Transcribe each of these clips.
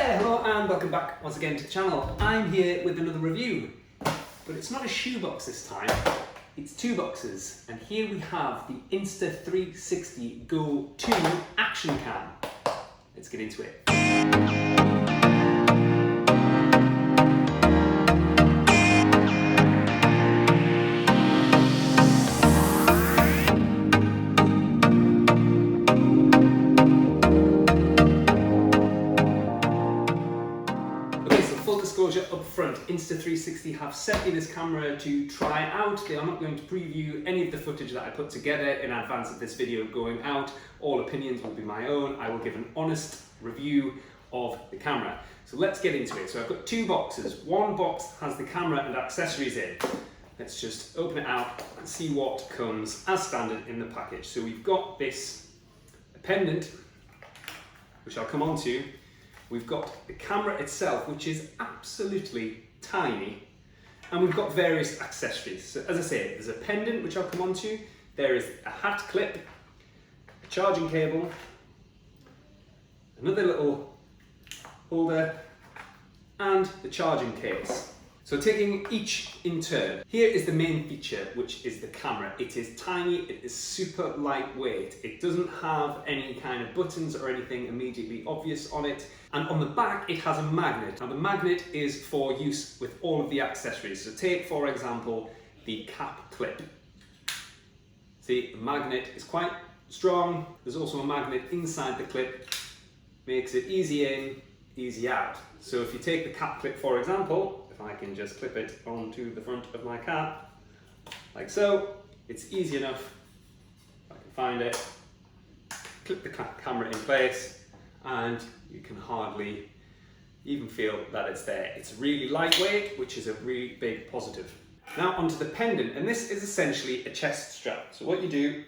Hello and welcome back once again to the channel. I'm here with another review, but it's not a shoebox this time, it's two boxes. And here we have the Insta360 Go2 action cam. Let's get into it. Disclosure up front, Insta360 have sent me this camera to try out. They are not going to preview any of the footage that I put together in advance of this video going out. All opinions will be my own. I will give an honest review of the camera. So let's get into it. So I've got two boxes. One box has the camera and accessories in. Let's just open it out and see what comes as standard in the package. So we've got this pendant, which I'll come on to. We've got the camera itself, which is absolutely tiny, and we've got various accessories. So as I say, there's a pendant, which I'll come on to. There is a hat clip, a charging cable, another little holder, and the charging case. So taking each in turn, here is the main feature, which is the camera. It is tiny, it is super lightweight. It doesn't have any kind of buttons or anything immediately obvious on it. And on the back, it has a magnet. Now the magnet is for use with all of the accessories. So take, for example, the cap clip. See, the magnet is quite strong. There's also a magnet inside the clip, makes it easy in, easy out. So if you take the cap clip, for example, if I can just clip it onto the front of my cap, like so, it's easy enough. If I can find it, clip the camera in place, and you can hardly even feel that it's there. It's really lightweight, which is a really big positive. Now onto the pendant, and this is essentially a chest strap. So what you do,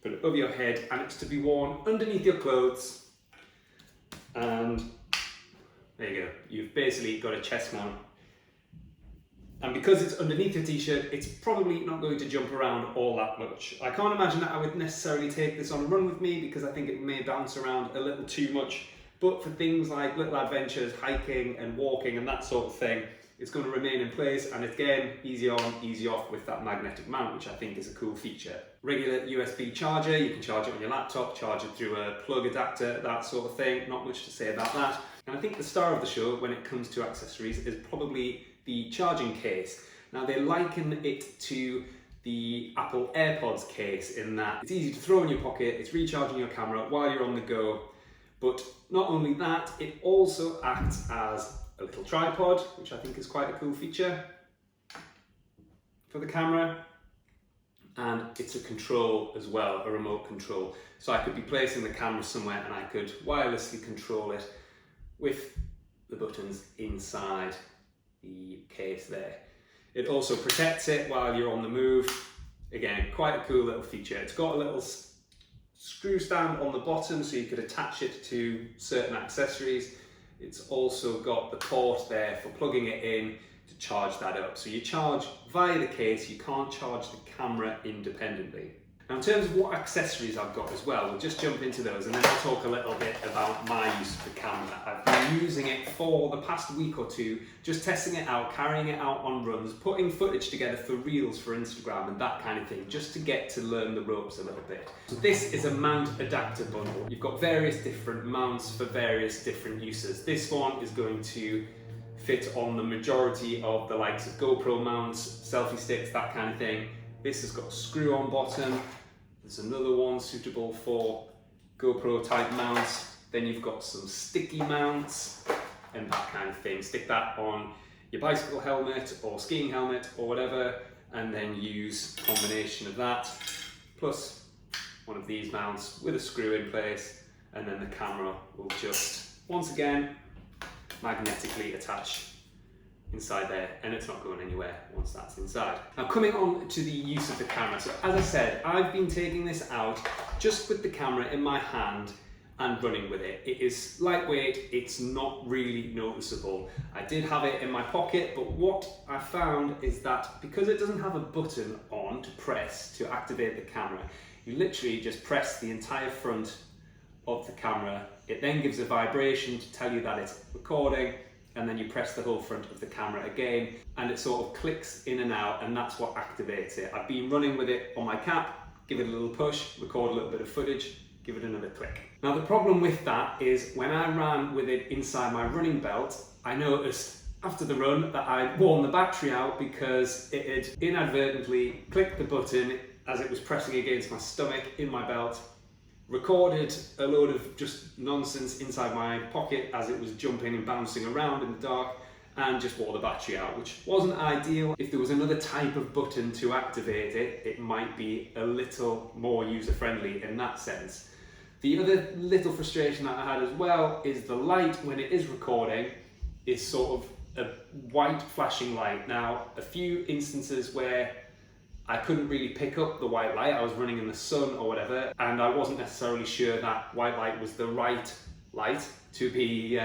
put it over your head, and it's to be worn underneath your clothes, and there you go. You've basically got a chest mount. And because it's underneath your t-shirt, it's probably not going to jump around all that much. I can't imagine that I would necessarily take this on a run with me because I think it may bounce around a little too much. But for things like little adventures, hiking and walking and that sort of thing, it's going to remain in place, and again, easy on, easy off with that magnetic mount, which I think is a cool feature. Regular USB charger, you can charge it on your laptop, charge it through a plug adapter, that sort of thing. Not much to say about that. And I think the star of the show when it comes to accessories is probably the charging case. Now they liken it to the Apple AirPods case in that it's easy to throw in your pocket, it's recharging your camera while you're on the go. But not only that, it also acts as a little tripod, which I think is quite a cool feature for the camera. And it's a control as well, a remote control. So I could be placing the camera somewhere and I could wirelessly control it with the buttons inside the case there. It also protects it while you're on the move. Again, quite a cool little feature. It's got a little screw stand on the bottom so you could attach it to certain accessories. It's also got the port there for plugging it in to charge that up. So you charge via the case, you can't charge the camera independently. Now in terms of what accessories I've got as well, we'll just jump into those and then I'll talk a little bit about my use of the camera. I've been using it for the past week or two, just testing it out, carrying it out on runs, putting footage together for reels for Instagram and that kind of thing, just to get to learn the ropes a little bit. So this is a mount adapter bundle. You've got various different mounts for various different uses. This one is going to fit on the majority of the likes of GoPro mounts, selfie sticks, that kind of thing. This has got a screw on bottom. There's another one suitable for GoPro type mounts. Then you've got some sticky mounts and that kind of thing. Stick that on your bicycle helmet or skiing helmet or whatever, and then use a combination of that plus one of these mounts with a screw in place, and then the camera will just once again magnetically attach inside there, and it's not going anywhere once that's inside. Now coming on to the use of the camera. So as I said, I've been taking this out just with the camera in my hand and running with it. It is lightweight, it's not really noticeable. I did have it in my pocket, but what I found is that because it doesn't have a button on to press to activate the camera, you literally just press the entire front of the camera. It then gives a vibration to tell you that it's recording, and then you press the whole front of the camera again and it sort of clicks in and out, and that's what activates it. I've been running with it on my cap, give it a little push, record a little bit of footage, give it another click. Now the problem with that is when I ran with it inside my running belt, I noticed after the run that I'd worn the battery out because it had inadvertently clicked the button as it was pressing against my stomach in my belt, recorded a load of just nonsense inside my pocket as it was jumping and bouncing around in the dark, and just wore the battery out, which wasn't ideal. If there was another type of button to activate it, it might be a little more user-friendly in that sense. The other little frustration that I had as well is the light when it is recording is sort of a white flashing light. Now, a few instances where I couldn't really pick up the white light, I was running in the sun or whatever, and I wasn't necessarily sure that white light was the right light to be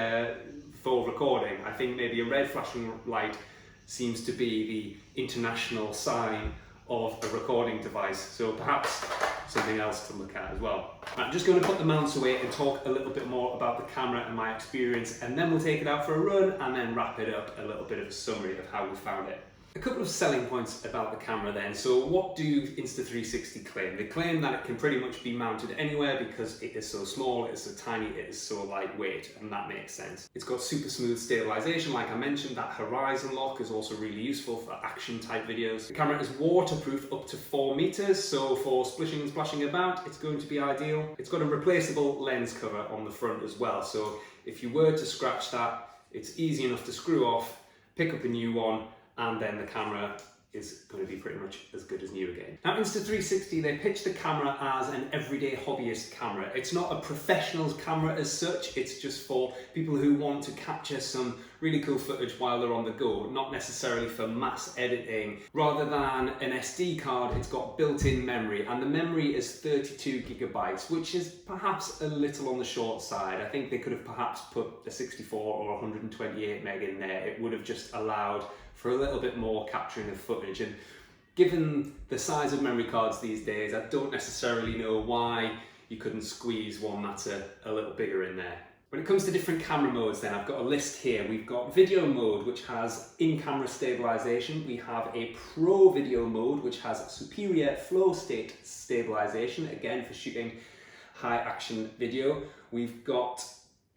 for recording. I think maybe a red flashing light seems to be the international sign of a recording device, so perhaps something else to look at as well. I'm just going to put the mounts away and talk a little bit more about the camera and my experience, and then we'll take it out for a run and then wrap it up, a little bit of a summary of how we found it. A couple of selling points about the camera then. So what do Insta360 claim? They claim that it can pretty much be mounted anywhere because it is so small, it is so tiny, it is so lightweight, and that makes sense. It's got super smooth stabilization, like I mentioned. That horizon lock is also really useful for action type videos. The camera is waterproof up to 4 meters, so for splishing and splashing about, it's going to be ideal. It's got a replaceable lens cover on the front as well, so if you were to scratch that, it's easy enough to screw off, pick up a new one, and then the camera is going to be pretty much as good as new again. Now, Insta360, they pitch the camera as an everyday hobbyist camera. It's not a professional's camera as such, it's just for people who want to capture some really cool footage while they're on the go, not necessarily for mass editing. Rather than an SD card, it's got built-in memory, and the memory is 32 gigabytes, which is perhaps a little on the short side. I think they could have perhaps put a 64 or 128 meg in there. It would have just allowed for a little bit more capturing of footage, and given the size of memory cards these days, I don't necessarily know why you couldn't squeeze one that's a little bigger in there. When it comes to different camera modes then, I've got a list here. We've got video mode, which has in-camera stabilization. We have a pro video mode, which has superior flow state stabilization, again for shooting high action video. We've got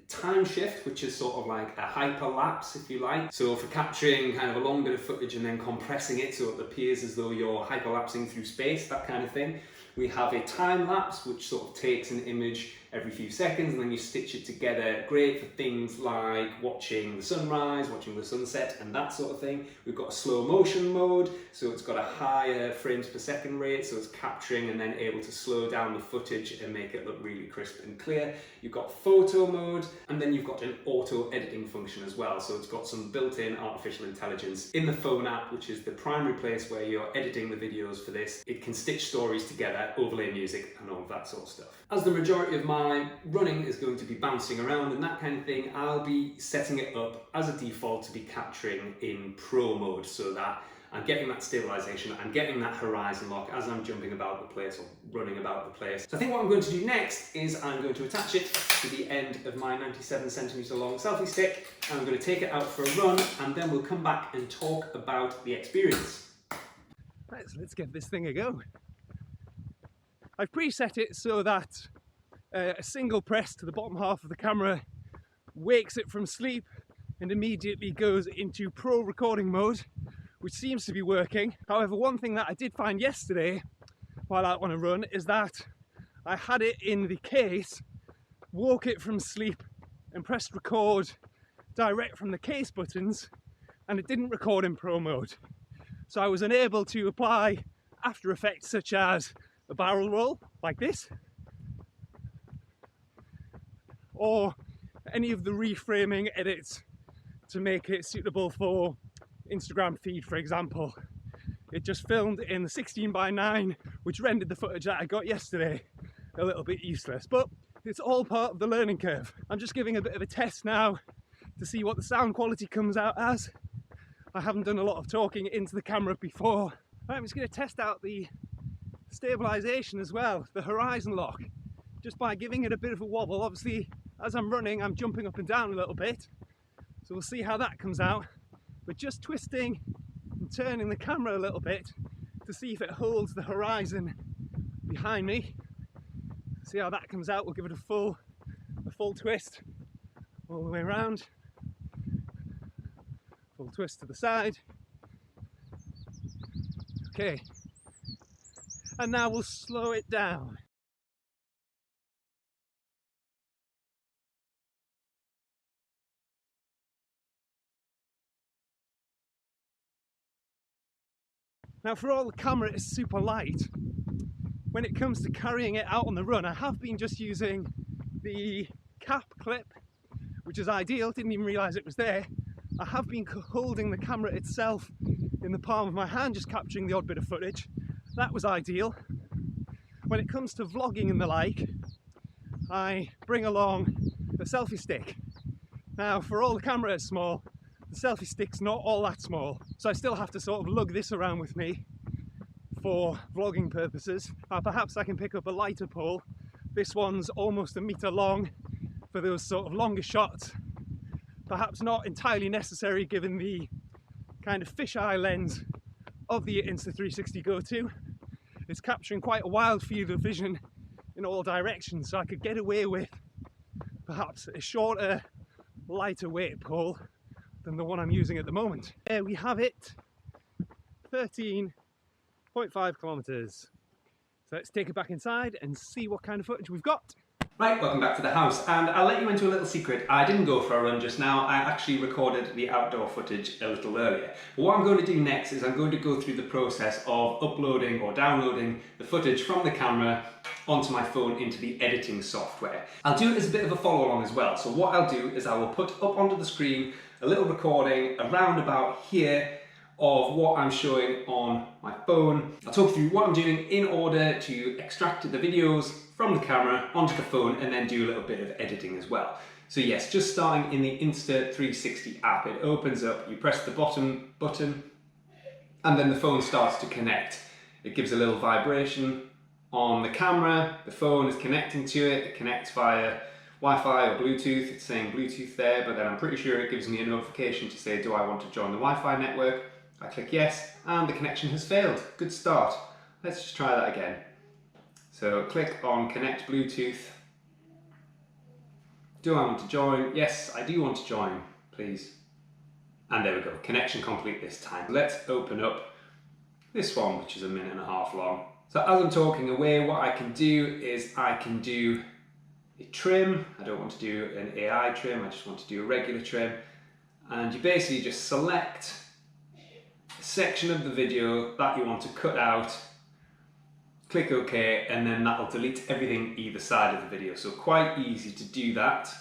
time shift, which is sort of like a hyperlapse, if you like. So for capturing kind of a long bit of footage and then compressing it so it appears as though you're hyperlapsing through space, that kind of thing. We have a time lapse, which sort of takes an image every few seconds and then you stitch it together. Great for things like watching the sunrise, watching the sunset, and that sort of thing. We've got a slow motion mode, so it's got a higher frames per second rate, so it's capturing and then able to slow down the footage and make it look really crisp and clear. You've got photo mode, and then you've got an auto editing function as well, so it's got some built-in artificial intelligence in the phone app, which is the primary place where you're editing the videos for this. It can stitch stories together, overlay music and all of that sort of stuff. As the majority of my running is going to be bouncing around and that kind of thing, I'll be setting it up as a default to be capturing in pro mode, so that I'm getting that stabilization, I'm getting that horizon lock as I'm jumping about the place or running about the place. So I think what I'm going to do next is I'm going to attach it to the end of my 97cm long selfie stick, and I'm going to take it out for a run, and then we'll come back and talk about the experience. Right, so let's give this thing a go. I've preset it so that a single press to the bottom half of the camera wakes it from sleep and immediately goes into pro recording mode, which seems to be working. However, one thing that I did find yesterday while out on a run is that I had it in the case, woke it from sleep and pressed record direct from the case buttons, and it didn't record in pro mode. So I was unable to apply after effects such as a barrel roll like this, or any of the reframing edits to make it suitable for Instagram feed, for example. It just filmed in the 16:9, which rendered the footage that I got yesterday a little bit useless, but it's all part of the learning curve. I'm just giving a bit of a test now to see what the sound quality comes out as. I haven't done a lot of talking into the camera before. I'm just going to test out the stabilization as well, the horizon lock, just by giving it a bit of a wobble. Obviously, as I'm running, I'm jumping up and down a little bit, so we'll see how that comes out. But just twisting and turning the camera a little bit to see if it holds the horizon behind me. See how that comes out. We'll give it a full twist all the way around. Full twist to the side. Okay. And now we'll slow it down. Now, for all the camera is super light, when it comes to carrying it out on the run, I have been just using the cap clip, which is ideal. Didn't even realise it was there. I have been holding the camera itself in the palm of my hand, just capturing the odd bit of footage. That was ideal. When it comes to vlogging and the like, I bring along the selfie stick. Now, for all the camera is small, the selfie stick's not all that small, so I still have to sort of lug this around with me for vlogging purposes. Perhaps I can pick up a lighter pole. This one's almost a metre long for those sort of longer shots. Perhaps not entirely necessary given the kind of fisheye lens of the Insta360 Go2. It's capturing quite a wide field of vision in all directions, so I could get away with perhaps a shorter, lighter weight pole than the one I'm using at the moment. There we have it, 13.5 kilometers. So let's take it back inside and see what kind of footage we've got. Right, welcome back to the house, and I'll let you into a little secret. I didn't go for a run just now. I actually recorded the outdoor footage a little earlier. But what I'm going to do next is I'm going to go through the process of uploading or downloading the footage from the camera onto my phone into the editing software. I'll do it as a bit of a follow along as well. So what I'll do is I will put up onto the screen a little recording around about here of what I'm showing on my phone. I'll talk through what I'm doing in order to extract the videos from the camera onto the phone and then do a little bit of editing as well. So yes, just starting in the Insta360 app, it opens up, you press the bottom button and then the phone starts to connect. It gives a little vibration on the camera, the phone is connecting to it, it connects via Wi-Fi or Bluetooth. It's saying Bluetooth there, but then I'm pretty sure it gives me a notification to say, do I want to join the Wi-Fi network? I click yes, and the connection has failed. Good start. Let's just try that again. So click on connect Bluetooth. Do I want to join? Yes, I do want to join, please. And there we go, connection complete this time. Let's open up this one, which is 1.5 minutes long. So as I'm talking away, what I can do is I can do a trim. I don't want to do an AI trim, I just want to do a regular trim. And you basically just select a section of the video that you want to cut out, click OK, and then that'll delete everything either side of the video. So quite easy to do that.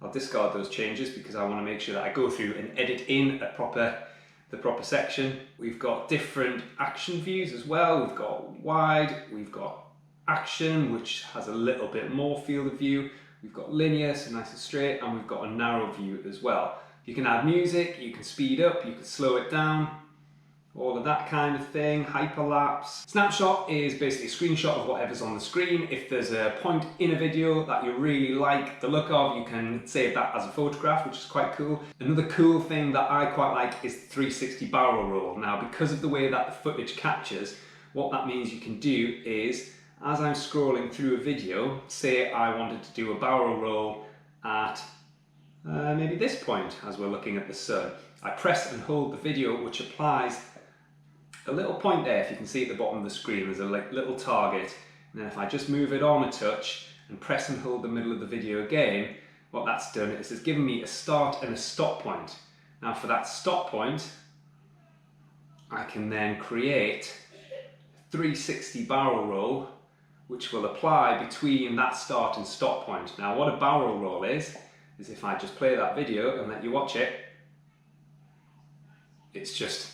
I'll discard those changes because I want to make sure that I go through and edit in the proper section. We've got different action views as well. We've got wide, we've got action, which has a little bit more field of view. We've got linear, so nice and straight, and we've got a narrow view as well. You can add music, you can speed up, you can slow it down, all of that kind of thing, hyperlapse. Snapshot is basically a screenshot of whatever's on the screen. If there's a point in a video that you really like the look of, you can save that as a photograph, which is quite cool. Another cool thing that I quite like is the 360 barrel roll. Now, because of the way that the footage captures, what that means you can do is, as I'm scrolling through a video, say I wanted to do a barrel roll at maybe this point as we're looking at the sun. I press and hold the video, which applies a little point there. If you can see at the bottom of the screen, there's a little target. And then if I just move it on a touch and press and hold the middle of the video again, what that's done is it's given me a start and a stop point. Now for that stop point, I can then create a 360 barrel roll, which will apply between that start and stop point. Now what a barrel roll is if I just play that video and let you watch it, it's just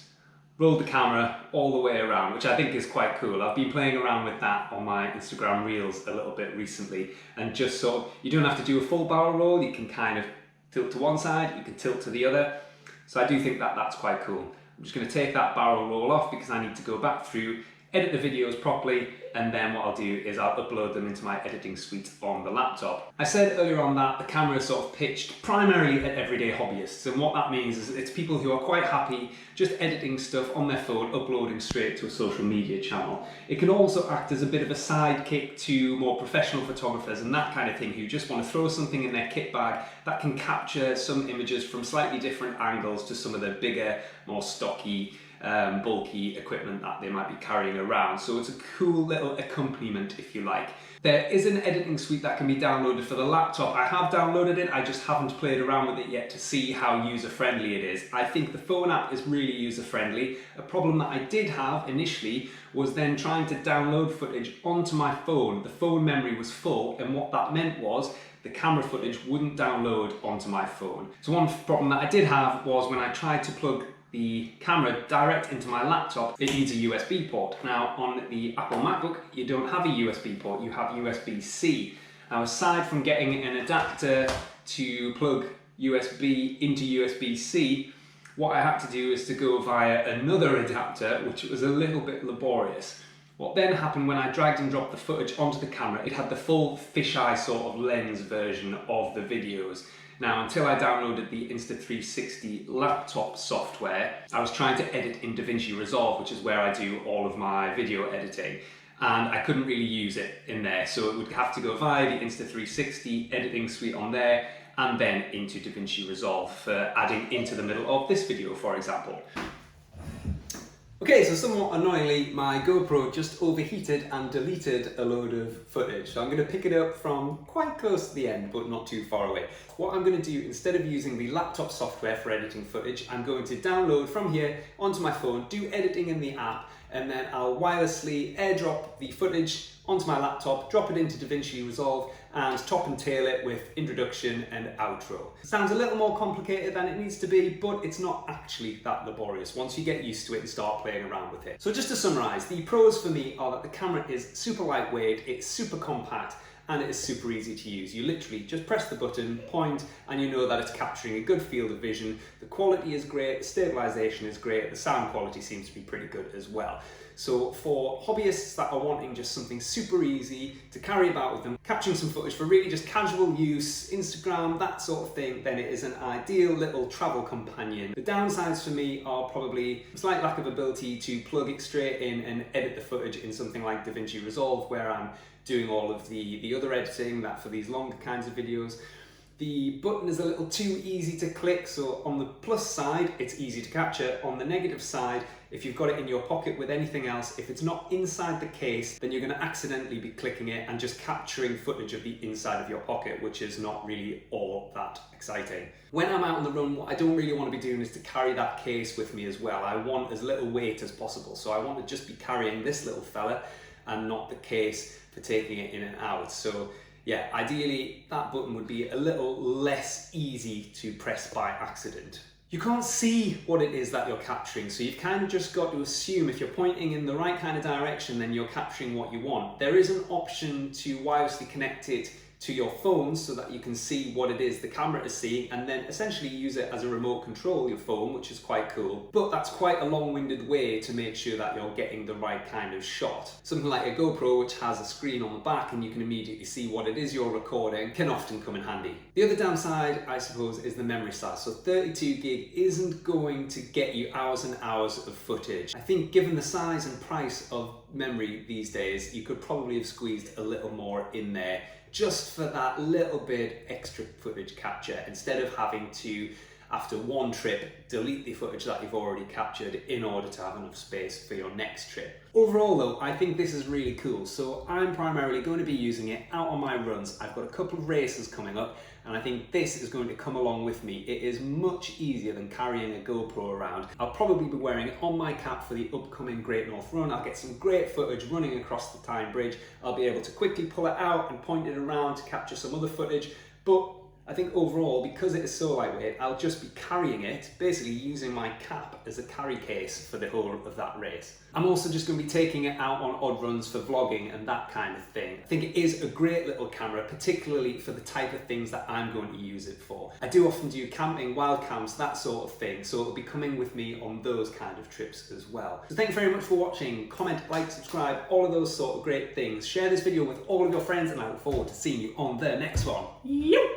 rolled the camera all the way around, which I think is quite cool. I've been playing around with that on my Instagram Reels a little bit recently, and just sort of, you don't have to do a full barrel roll, you can kind of tilt to one side, you can tilt to the other. So I do think that that's quite cool. I'm just going to take that barrel roll off because I need to go back through, edit the videos properly, and then what I'll do is I'll upload them into my editing suite on the laptop. I said earlier on that the camera is sort of pitched primarily at everyday hobbyists, and what that means is it's people who are quite happy just editing stuff on their phone, uploading straight to a social media channel. It can also act as a bit of a sidekick to more professional photographers and that kind of thing who just want to throw something in their kit bag that can capture some images from slightly different angles to some of the bigger, more stocky, bulky equipment that they might be carrying around. So it's a cool little accompaniment, if you like. There is an editing suite that can be downloaded for the laptop. I have downloaded it, I just haven't played around with it yet to see how user-friendly it is. I think the phone app is really user-friendly. A problem that I did have initially was then trying to download footage onto my phone. The phone memory was full, and what that meant was the camera footage wouldn't download onto my phone. So one problem that I did have was when I tried to plug the camera direct into my laptop, it needs a USB port. Now on the Apple MacBook, you don't have a USB port, you have USB-C. Now aside from getting an adapter to plug USB into USB-C, what I had to do is to go via another adapter, which was a little bit laborious. What then happened when I dragged and dropped the footage onto the camera, it had the full fisheye sort of lens version of the videos. Now, until I downloaded the Insta360 laptop software, I was trying to edit in DaVinci Resolve, which is where I do all of my video editing, and I couldn't really use it in there, so it would have to go via the Insta360 editing suite on there, and then into DaVinci Resolve for adding into the middle of this video, for example. Okay, so somewhat annoyingly, my GoPro just overheated and deleted a load of footage. So I'm going to pick it up from quite close to the end, but not too far away. What I'm going to do, instead of using the laptop software for editing footage, I'm going to download from here onto my phone, do editing in the app, and then I'll wirelessly airdrop the footage onto my laptop, drop it into DaVinci Resolve, and top and tail it with introduction and outro. It sounds a little more complicated than it needs to be, but it's not actually that laborious once you get used to it and start playing around with it. So just to summarize, the pros for me are that the camera is super lightweight, it's super compact, and it is super easy to use. You literally just press the button, point, and you know that it's capturing a good field of vision. The quality is great, the stabilization is great, the sound quality seems to be pretty good as well. So for hobbyists that are wanting just something super easy to carry about with them, capturing some footage for really just casual use, Instagram, that sort of thing, then it is an ideal little travel companion. The downsides for me are probably a slight lack of ability to plug it straight in and edit the footage in something like DaVinci Resolve, where I'm doing all of the other editing that for these longer kinds of videos. The button is a little too easy to click, so on the plus side, it's easy to capture. On the negative side, if you've got it in your pocket with anything else, if it's not inside the case, then you're going to accidentally be clicking it and just capturing footage of the inside of your pocket, which is not really all that exciting. When I'm out on the run, what I don't really want to be doing is to carry that case with me as well. I want as little weight as possible, so I want to just be carrying this little fella and not the case for taking it in and out. So yeah, ideally that button would be a little less easy to press by accident. You can't see what it is that you're capturing, so you've kind of just got to assume if you're pointing in the right kind of direction, then you're capturing what you want. There is an option to wirelessly connect it to your phone so that you can see what it is the camera is seeing and then essentially use it as a remote control your phone, which is quite cool. But that's quite a long-winded way to make sure that you're getting the right kind of shot. Something like a GoPro, which has a screen on the back and you can immediately see what it is you're recording, can often come in handy. The other downside, I suppose, is the memory size. So 32 gig isn't going to get you hours and hours of footage. I think given the size and price of memory these days, you could probably have squeezed a little more in there just for that little bit extra footage capture, instead of having to, after one trip, delete the footage that you've already captured in order to have enough space for your next trip. Overall though, I think this is really cool, so I'm primarily going to be using it out on my runs. I've got a couple of races coming up, and I think this is going to come along with me. It is much easier than carrying a GoPro around. I'll probably be wearing it on my cap for the upcoming Great North Run. I'll get some great footage running across the Tyne Bridge. I'll be able to quickly pull it out and point it around to capture some other footage, but I think overall, because it is so lightweight, I'll just be carrying it, basically using my cap as a carry case for the whole of that race. I'm also just going to be taking it out on odd runs for vlogging and that kind of thing. I think it is a great little camera, particularly for the type of things that I'm going to use it for. I do often do camping, wild camps, that sort of thing, so it'll be coming with me on those kind of trips as well. So thank you very much for watching. Comment, like, subscribe, all of those sort of great things. Share this video with all of your friends, and I look forward to seeing you on the next one. Yo!